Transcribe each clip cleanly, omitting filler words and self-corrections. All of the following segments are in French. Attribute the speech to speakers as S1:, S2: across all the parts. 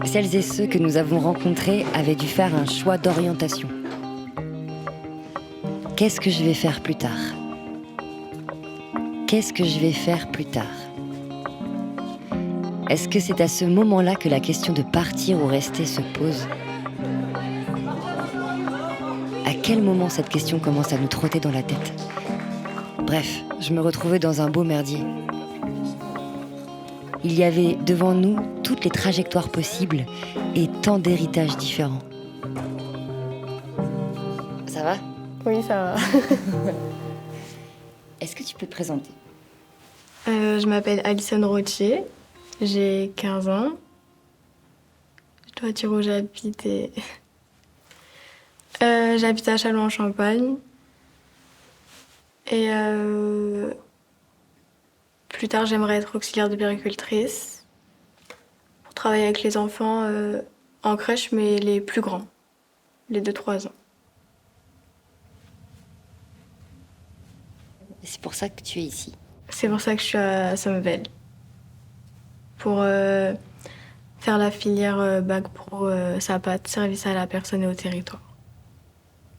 S1: Celles et ceux que nous avons rencontrés avaient dû faire un choix d'orientation. Qu'est-ce que je vais faire plus tard ? Qu'est-ce que je vais faire plus tard ? Est-ce que c'est à ce moment-là que la question de partir ou rester se pose ? À quel moment cette question commence à nous trotter dans la tête ? Bref, je me retrouvais dans un beau merdier. Il y avait devant nous toutes les trajectoires possibles et tant d'héritages différents. Ça va ?
S2: Oui, ça va.
S1: Est-ce que tu peux te présenter ?
S2: Je m'appelle Alison Rocher, j'ai 15 ans. Je dois dire où j'habite et... j'habite à Châlons-en-Champagne. Et plus tard, j'aimerais être auxiliaire de puéricultrice pour travailler avec les enfants en crèche, mais les plus grands, les 2-3 ans.
S1: Et c'est pour ça que tu es ici.
S2: C'est pour ça que je suis à Sommevel. Pour faire la filière Bac Pro SAPAT, service à la personne et au territoire.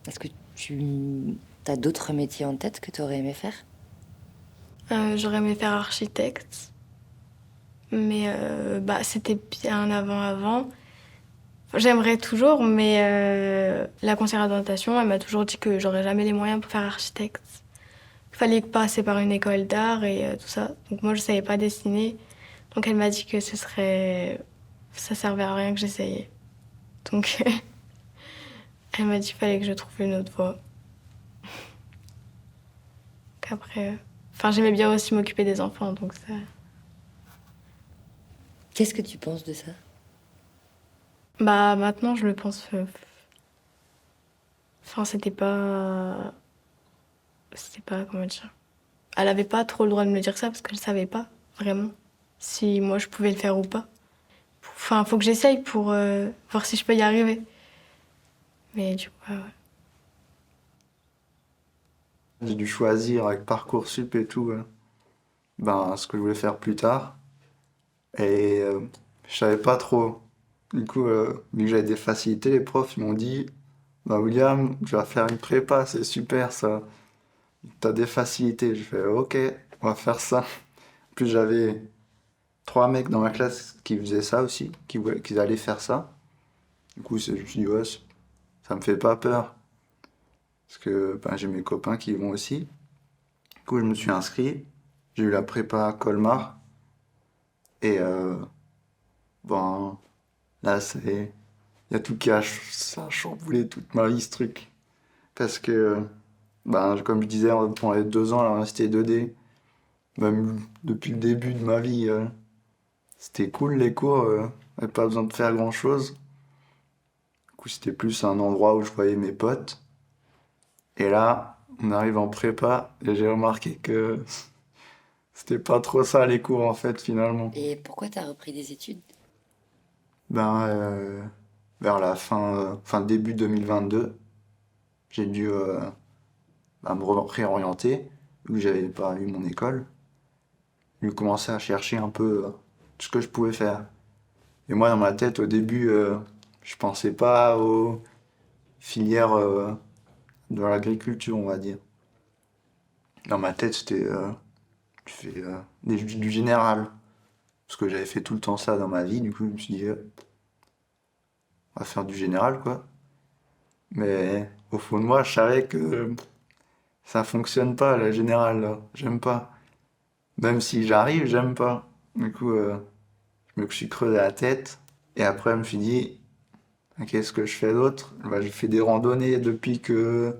S1: Est-ce que tu as d'autres métiers en tête que tu aurais aimé faire ?
S2: J'aurais aimé faire architecte, mais c'était bien avant. J'aimerais toujours, mais la conseillère d'orientation, elle m'a toujours dit que j'aurais jamais les moyens pour faire architecte. Il fallait passer par une école d'art et tout ça. Donc moi, je savais pas dessiner. Donc elle m'a dit que ça servait à rien que j'essayais. Donc elle m'a dit qu'il fallait que je trouve une autre voie. Qu'après... j'aimais bien aussi m'occuper des enfants, donc ça...
S1: Qu'est-ce que tu penses de ça ?
S2: Maintenant, je le pense... c'était pas... comment dire... Elle avait pas trop le droit de me dire ça, parce qu'elle savait pas, vraiment, si moi je pouvais le faire ou pas. Faut que j'essaye pour voir si je peux y arriver. Mais du coup, ouais.
S3: J'ai dû choisir avec Parcoursup et tout, ce que je voulais faire plus tard. Et je savais pas trop. Du coup, vu que j'avais des facilités, les profs ils m'ont dit William, tu vas faire une prépa, c'est super ça. T'as des facilités. Je fais ok, on va faire ça. En plus, j'avais 3 mecs dans ma classe qui faisaient ça aussi, qui allaient faire ça. Du coup, je me suis dit ouais, ça me fait pas peur. Parce que j'ai mes copains qui y vont aussi. Du coup, je me suis inscrit. J'ai eu la prépa à Colmar. Et là, il y a tout ça a chamboulé toute ma vie, ce truc. Parce que, comme je disais, pendant les 2 ans, là, on restait 2D. Même depuis le début de ma vie, c'était cool les cours. J'avais pas besoin de faire grand-chose. Du coup, c'était plus un endroit où je voyais mes potes. Et là, on arrive en prépa et j'ai remarqué que c'était pas trop ça les cours en fait finalement.
S1: Et pourquoi t'as repris des études ?
S3: Vers la début 2022, j'ai dû me réorienter, vu que j'avais pas eu mon école. J'ai commencé à chercher un peu tout ce que je pouvais faire. Et moi dans ma tête au début, je pensais pas aux filières de l'agriculture, on va dire. Dans ma tête, c'était je fais du général. Parce que j'avais fait tout le temps ça dans ma vie, du coup, je me suis dit, on va faire du général, quoi. Mais au fond de moi, je savais que ça fonctionne pas, la générale, là. J'aime pas. Même si j'arrive, j'aime pas. Du coup, je me suis creusé la tête. Et après, je me suis dit, qu'est-ce que je fais d'autre ? Je fais des randonnées depuis que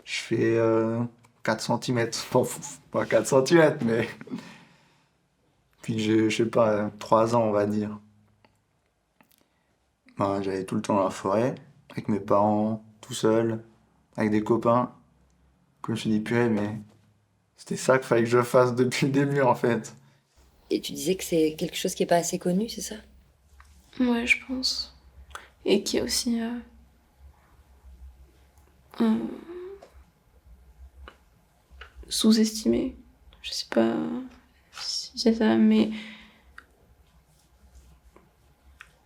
S3: je fais 4 cm. Pas 4 cm, mais Puis j'ai, je sais pas, 3 ans, on va dire. Ben, j'allais tout le temps dans la forêt, avec mes parents, tout seul, avec des copains. Comme je me suis dit, purée, mais c'était ça qu'il fallait que je fasse depuis le début, en fait.
S1: Et tu disais que c'est quelque chose qui est pas assez connu, c'est ça?
S4: Ouais, je pense. Et qui est aussi euh, sous-estimé. Je sais pas si c'est ça, mais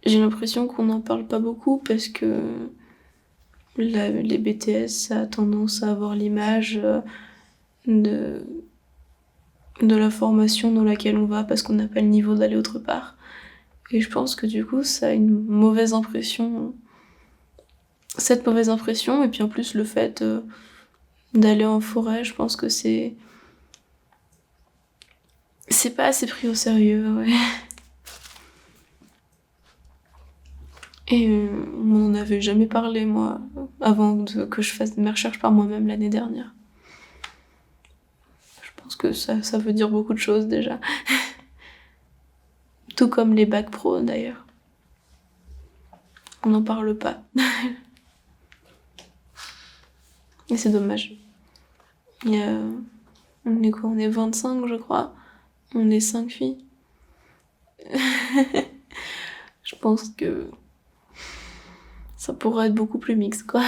S4: j'ai l'impression qu'on n'en parle pas beaucoup parce que les BTS, ça a tendance à avoir l'image de, de la formation dans laquelle on va parce qu'on n'a pas le niveau d'aller autre part. Et je pense que du coup, ça a une mauvaise impression. Cette mauvaise impression, et puis en plus le fait d'aller en forêt, je pense que c'est pas assez pris au sérieux, ouais. Et on m'en avait jamais parlé, moi, que je fasse mes recherches par moi-même l'année dernière. Je pense que ça veut dire beaucoup de choses, déjà. Tout comme les bacs pro, d'ailleurs. On n'en parle pas. Et c'est dommage. Il y a... On est quoi? On est 25, je crois. On est 5 filles. Je pense que ça pourrait être beaucoup plus mixte, quoi.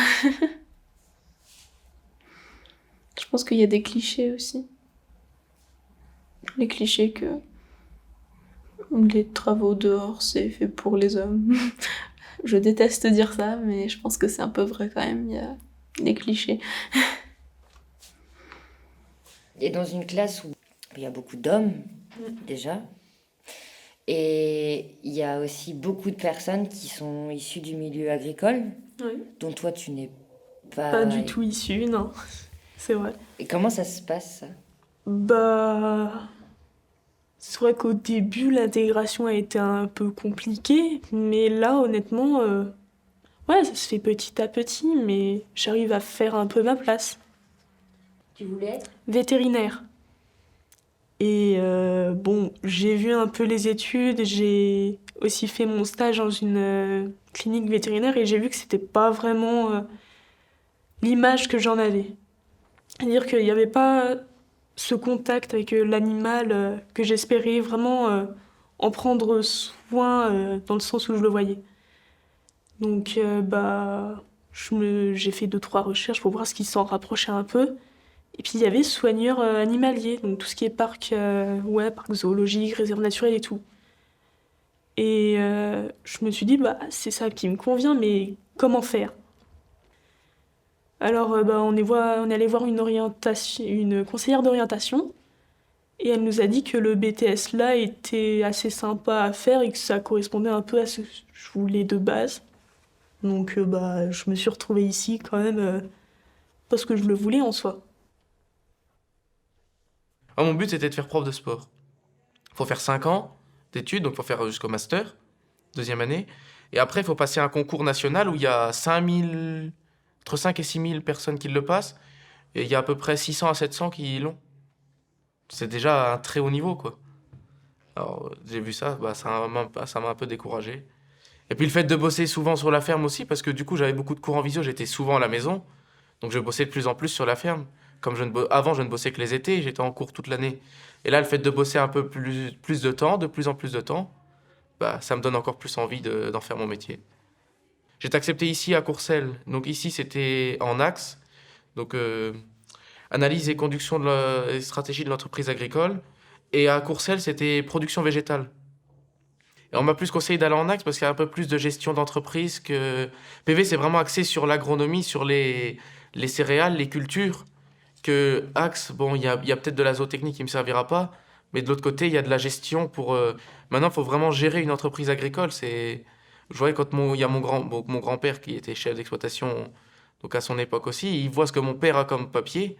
S4: Je pense qu'il y a des clichés aussi. Les clichés que les travaux dehors, c'est fait pour les hommes. Je déteste dire ça, mais je pense que c'est un peu vrai quand même. Il y a des clichés.
S1: Et dans une classe où il y a beaucoup d'hommes, déjà, et il y a aussi beaucoup de personnes qui sont issues du milieu agricole,
S4: Oui.
S1: dont toi tu n'es pas...
S4: Pas du tout issu, non. C'est vrai.
S1: Et comment ça se passe, ça?
S5: Bah, c'est vrai qu'au début, l'intégration a été un peu compliquée, mais là, honnêtement, ouais, ça se fait petit à petit, mais j'arrive à faire un peu ma place.
S1: Tu voulais être?
S5: Vétérinaire. Et bon, j'ai vu un peu les études, j'ai aussi fait mon stage dans une clinique vétérinaire et j'ai vu que c'était pas vraiment l'image que j'en avais. C'est-à-dire qu'il n'y avait pas ce contact avec l'animal que j'espérais vraiment en prendre soin dans le sens où je le voyais. Donc bah j'ai fait 2-3 recherches pour voir ce qui s'en rapprochait un peu. Et puis il y avait soigneur animalier, donc tout ce qui est parc, parc zoologique, réserve naturelle et tout. Et je me suis dit, bah c'est ça qui me convient, mais comment faire? Alors bah, on est allé voir une conseillère d'orientation, et elle nous a dit que le BTS là était assez sympa à faire et que ça correspondait un peu à ce que je voulais de base. Donc bah je me suis retrouvée ici quand même parce que je le voulais en soi.
S6: Ah, mon but, c'était de faire prof de sport. Il faut faire 5 ans d'études, donc il faut faire jusqu'au master, deuxième année. Et après, il faut passer un concours national où il y a entre 5 et 6 000 personnes qui le passent. Et il y a à peu près 600 à 700 qui l'ont. C'est déjà un très haut niveau, quoi. Alors, j'ai vu ça, bah, ça m'a un peu découragé. Et puis le fait de bosser souvent sur la ferme aussi, parce que du coup, j'avais beaucoup de cours en visio, j'étais souvent à la maison. Donc je bossais de plus en plus sur la ferme. Comme avant, je ne bossais que les étés, j'étais en cours toute l'année. Et là, le fait de bosser un peu plus de temps, de plus en plus de temps, bah, ça me donne encore plus envie d'en faire mon métier. J'ai été accepté ici à Courcelles. Donc ici, c'était en axe. Donc analyse et conduction et stratégie de l'entreprise agricole. Et à Courcelles, c'était production végétale. Et on m'a plus conseillé d'aller en axe parce qu'il y a un peu plus de gestion d'entreprise que... PV, c'est vraiment axé sur l'agronomie, sur les céréales, les cultures. Que Axe, bon, il y a peut-être de la zootechnie qui me servira pas, mais de l'autre côté, il y a de la gestion pour... Maintenant, il faut vraiment gérer une entreprise agricole. Je voyais quand il y a mon grand-père qui était chef d'exploitation, donc à son époque aussi, il voit ce que mon père a comme papier,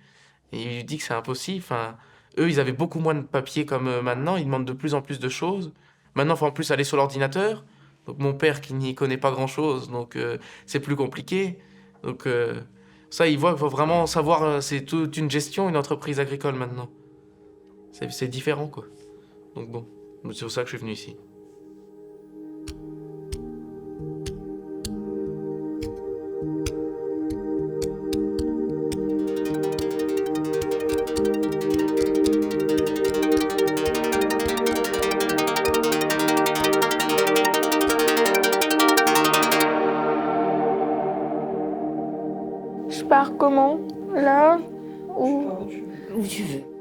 S6: et il lui dit que c'est impossible. Enfin, eux, ils avaient beaucoup moins de papier comme maintenant, ils demandent de plus en plus de choses. Maintenant, il faut en plus aller sur l'ordinateur. Donc mon père qui n'y connaît pas grand-chose, donc c'est plus compliqué. Donc... ça, il voit qu'il faut vraiment savoir, c'est toute une gestion, une entreprise agricole maintenant. C'est différent, quoi. Donc bon, C'est pour ça que je suis venu ici.
S4: Je pars comment? Là? Ou...
S1: Où tu veux.